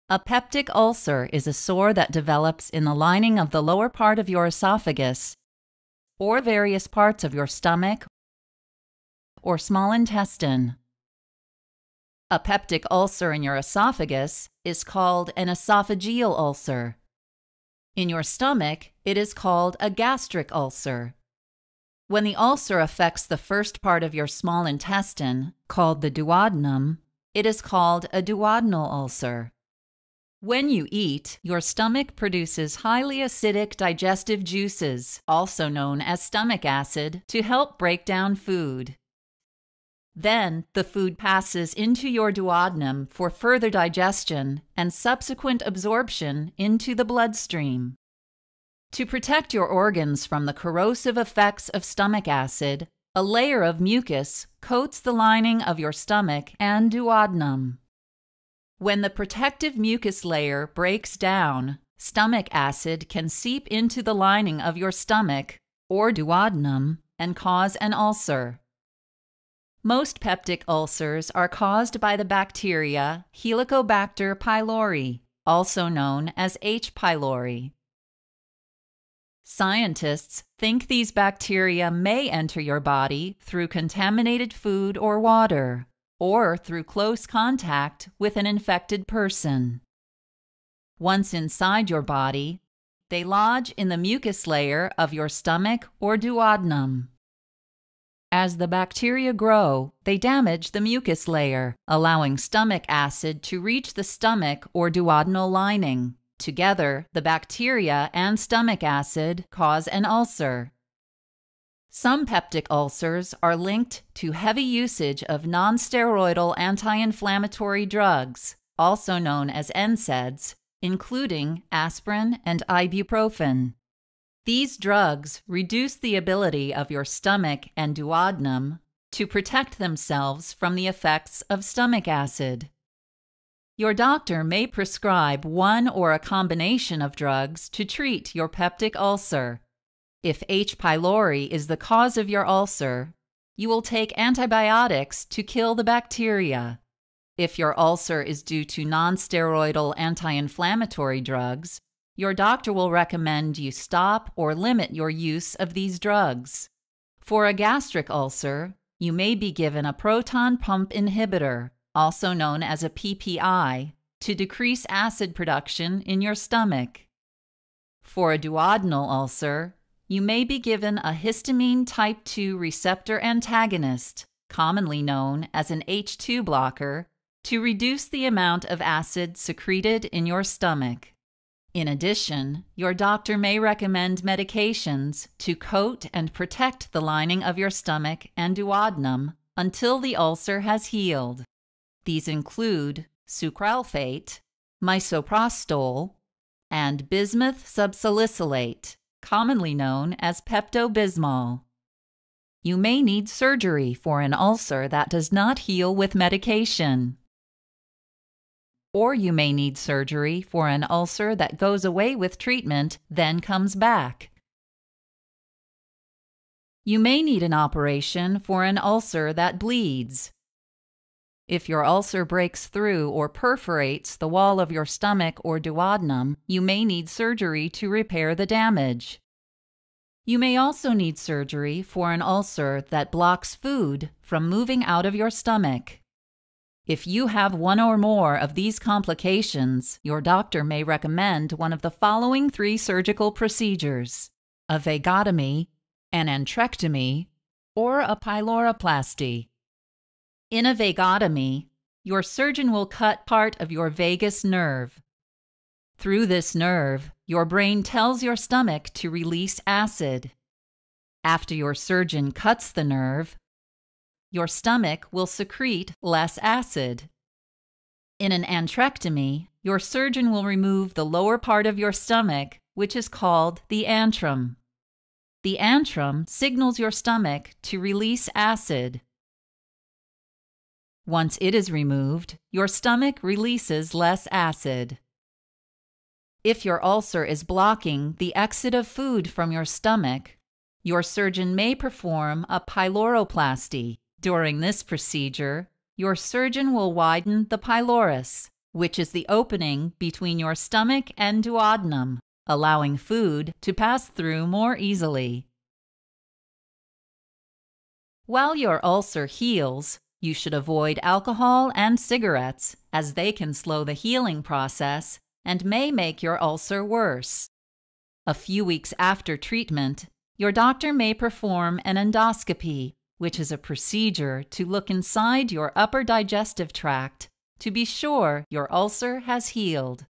A peptic ulcer is a sore that develops in the lining of the lower part of your esophagus or various parts of your stomach or small intestine. A peptic ulcer in your esophagus is called an esophageal ulcer. In your stomach, it is called a gastric ulcer. When the ulcer affects the first part of your small intestine, called the duodenum, it is called a duodenal ulcer. When you eat, your stomach produces highly acidic digestive juices, also known as stomach acid, to help break down food. Then, the food passes into your duodenum for further digestion and subsequent absorption into the bloodstream. To protect your organs from the corrosive effects of stomach acid, a layer of mucus coats the lining of your stomach and duodenum. When the protective mucus layer breaks down, stomach acid can seep into the lining of your stomach or duodenum and cause an ulcer. Most peptic ulcers are caused by the bacteria Helicobacter pylori, also known as H. pylori. Scientists think these bacteria may enter your body through contaminated food or water, or through close contact with an infected person. Once inside your body, they lodge in the mucus layer of your stomach or duodenum. As the bacteria grow, they damage the mucus layer, allowing stomach acid to reach the stomach or duodenal lining. Together, the bacteria and stomach acid cause an ulcer. Some peptic ulcers are linked to heavy usage of non-steroidal anti-inflammatory drugs, also known as NSAIDs, including aspirin and ibuprofen. These drugs reduce the ability of your stomach and duodenum to protect themselves from the effects of stomach acid. Your doctor may prescribe one or a combination of drugs to treat your peptic ulcer. If H. pylori is the cause of your ulcer, you will take antibiotics to kill the bacteria. If your ulcer is due to non-steroidal anti-inflammatory drugs, your doctor will recommend you stop or limit your use of these drugs. For a gastric ulcer, you may be given a proton pump inhibitor, also known as a PPI, to decrease acid production in your stomach. For a duodenal ulcer, you may be given a histamine type 2 receptor antagonist, commonly known as an H2 blocker, to reduce the amount of acid secreted in your stomach. In addition, your doctor may recommend medications to coat and protect the lining of your stomach and duodenum until the ulcer has healed. These include sucralfate, misoprostol, and bismuth subsalicylate, commonly known as Pepto-Bismol. You may need surgery for an ulcer that does not heal with medication. Or you may need surgery for an ulcer that goes away with treatment, then comes back. You may need an operation for an ulcer that bleeds. If your ulcer breaks through or perforates the wall of your stomach or duodenum, you may need surgery to repair the damage. You may also need surgery for an ulcer that blocks food from moving out of your stomach. If you have one or more of these complications, your doctor may recommend one of the following 3 surgical procedures: a vagotomy, an antrectomy, or a pyloroplasty. In a vagotomy, your surgeon will cut part of your vagus nerve. Through this nerve, your brain tells your stomach to release acid. After your surgeon cuts the nerve, your stomach will secrete less acid. In an antrectomy, your surgeon will remove the lower part of your stomach, which is called the antrum. The antrum signals your stomach to release acid. Once it is removed, your stomach releases less acid. If your ulcer is blocking the exit of food from your stomach, your surgeon may perform a pyloroplasty. During this procedure, your surgeon will widen the pylorus, which is the opening between your stomach and duodenum, allowing food to pass through more easily. While your ulcer heals, you should avoid alcohol and cigarettes, as they can slow the healing process and may make your ulcer worse. A few weeks after treatment, your doctor may perform an endoscopy, which is a procedure to look inside your upper digestive tract to be sure your ulcer has healed.